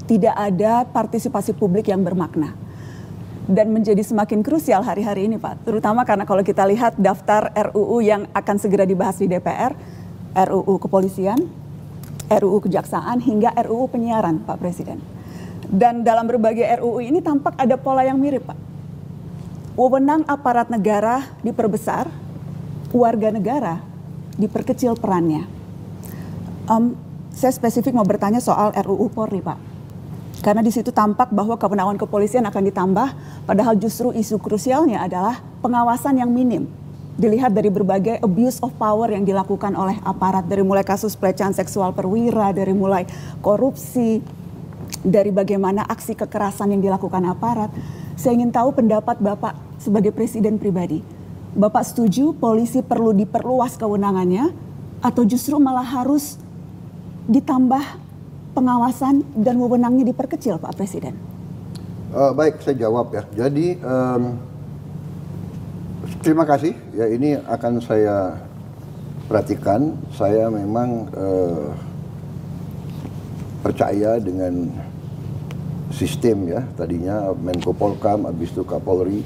tidak ada partisipasi publik yang bermakna. Dan menjadi semakin krusial hari-hari ini Pak, terutama karena kalau kita lihat daftar RUU yang akan segera dibahas di DPR, RUU kepolisian, RUU kejaksaan, hingga RUU penyiaran Pak Presiden. Dan dalam berbagai RUU ini tampak ada pola yang mirip Pak. Wewenang aparat negara diperbesar, warga negara diperkecil perannya. Saya spesifik mau bertanya soal RUU Polri Pak. Karena di situ tampak bahwa kewenangan kepolisian akan ditambah, padahal justru isu krusialnya adalah pengawasan yang minim. Dilihat dari berbagai abuse of power yang dilakukan oleh aparat, dari mulai kasus pelecehan seksual perwira, dari mulai korupsi, dari bagaimana aksi kekerasan yang dilakukan aparat. Saya ingin tahu pendapat Bapak sebagai presiden pribadi. Bapak setuju polisi perlu diperluas kewenangannya atau justru malah harus ditambah pengawasan dan wewenangnya diperkecil Pak Presiden? Baik, saya jawab ya. Jadi terima kasih ya, ini akan saya perhatikan. Saya memang percaya dengan sistem ya, tadinya Menko Polkam, habis itu Kapolri,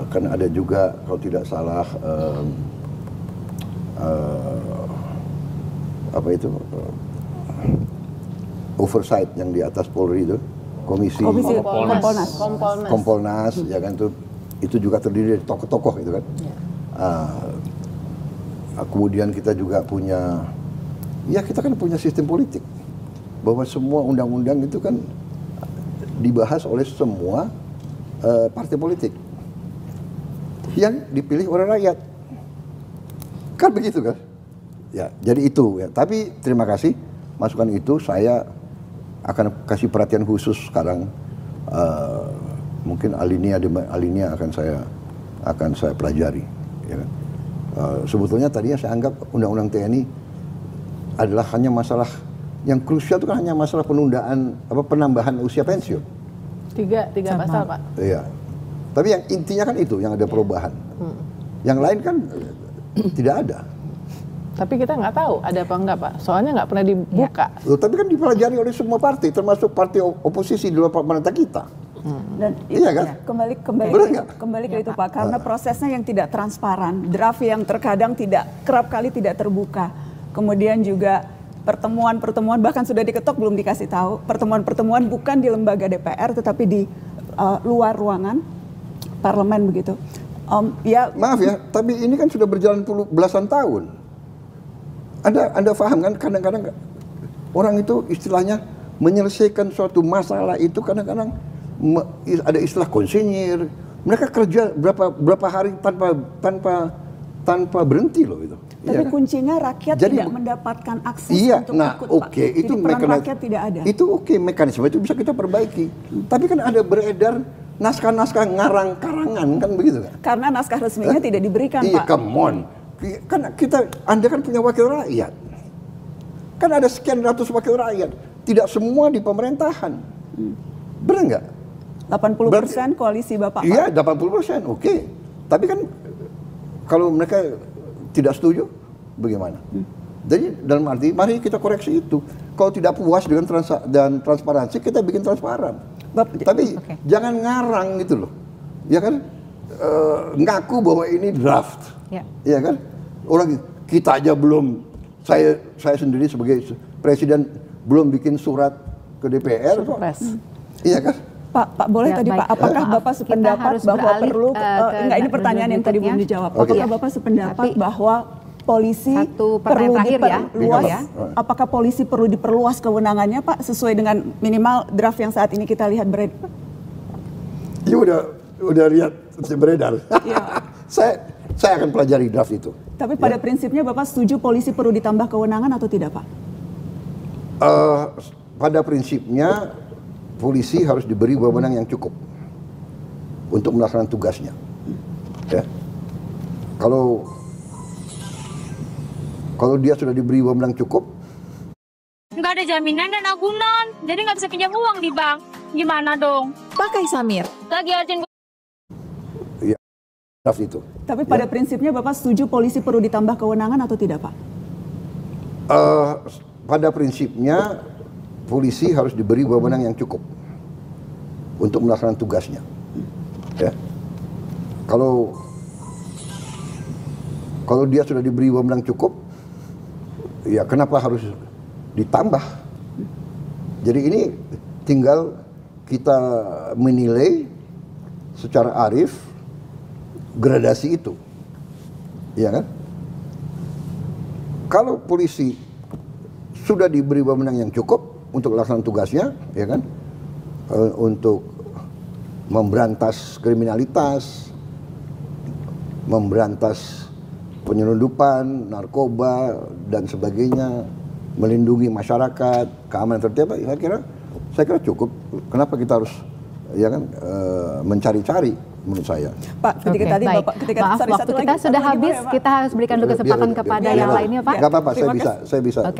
kan ada juga kalau tidak salah apa itu oversight yang di atas Polri itu, komisi Kompolnas ya kan, itu juga terdiri dari tokoh-tokoh itu kan. Kemudian kita juga punya, ya kita kan punya sistem politik bahwa semua undang-undang itu kan dibahas oleh semua partai politik yang dipilih oleh rakyat, kan begitu kan? Ya, jadi itu ya. Tapi terima kasih masukan itu, saya akan kasih perhatian khusus sekarang. Mungkin alinea akan saya pelajari. Ya kan? Sebetulnya tadinya saya anggap undang-undang TNI adalah hanya masalah yang krusial, itu kan hanya masalah penambahan usia pensiun. Tiga pasal Pak. Iya. Tapi yang intinya kan itu yang ada perubahan. Yang lain kan tidak ada. Tapi kita nggak tahu ada apa enggak Pak, soalnya nggak pernah dibuka. Loh, tapi kan dipelajari oleh semua partai, termasuk partai oposisi di luar pemerintah kita. Dan iya kan? Kembali ke itu Pak, karena prosesnya yang tidak transparan, draft yang terkadang kerap kali tidak terbuka. Kemudian juga pertemuan bahkan sudah diketok belum dikasih tahu. Pertemuan bukan di lembaga DPR tetapi di luar ruangan parlemen begitu. Maaf ya, tapi ini kan sudah berjalan belasan tahun. Anda paham kan, kadang-kadang orang itu istilahnya menyelesaikan suatu masalah itu kadang-kadang ada istilah konsinyir. Mereka kerja berapa hari tanpa berhenti loh itu. Tapi ya, kuncinya rakyat tidak mendapatkan akses untuk ikut Pak. Itu peran rakyat tidak ada. Itu mekanisme itu bisa kita perbaiki. Tapi kan ada beredar naskah-naskah ngarang karangan kan begitu kan? Karena naskah resminya tidak diberikan Pak. Iya, come on. Kan Anda kan punya wakil rakyat. Kan ada sekian ratus wakil rakyat. Tidak semua di pemerintahan. Benar nggak? 80% koalisi Bapak. Iya, 80%, oke. Tapi kan kalau mereka tidak setuju, bagaimana? Jadi dalam arti, mari kita koreksi itu. Kalau tidak puas dengan transparansi, kita bikin transparan. Tapi jangan ngarang gitu loh. Ya kan? Ngaku bahwa ini draft. Ya kan? Orang kita aja belum, saya sendiri sebagai presiden belum bikin surat ke DPR kok. Iya kan? Pak boleh tadi Pak, apakah Bapak sependapat bahwa perlu, enggak ini pertanyaan yang tadi belum dijawab. Apakah Bapak sependapat bahwa polisi perlu diperluas, apakah polisi perlu diperluas kewenangannya Pak sesuai dengan minimal draft yang saat ini kita lihat beredar? Ya udah lihat beredar. Saya akan pelajari draft itu. Tapi pada prinsipnya Bapak setuju polisi perlu ditambah kewenangan atau tidak Pak? Pada prinsipnya polisi harus diberi wewenang yang cukup untuk melaksanakan tugasnya. Ya. Kalau dia sudah diberi wewenang cukup, nggak ada jaminan dan agunan, jadi nggak bisa pinjam uang di bank. Gimana dong? Pakai Samir. Lagi arjen. Ya, draft itu. Tapi pada prinsipnya Bapak setuju polisi perlu ditambah kewenangan atau tidak Pak? Pada prinsipnya polisi harus diberi wewenang yang cukup untuk melaksanakan tugasnya. Ya. Kalau dia sudah diberi wewenang cukup, ya kenapa harus ditambah? Jadi ini tinggal kita menilai secara arif gradasi itu, ya kan? Kalau polisi sudah diberi wewenang yang cukup untuk melaksanakan tugasnya, ya kan, untuk memberantas kriminalitas, memberantas penyelundupan, narkoba dan sebagainya, melindungi masyarakat, keamanan tertiba, saya kira cukup. Kenapa kita harus, ya kan, mencari-cari? Menurut saya. Pak, ketika tadi baik. Bapak, ketika Maaf, sorry, waktu satu kita lagi, sudah satu lagi, habis. Pak. Kita harus berikan dulu kesempatan kepada yang lainnya, Pak. Nggak apa-apa, Terima kasih. saya bisa. Oke.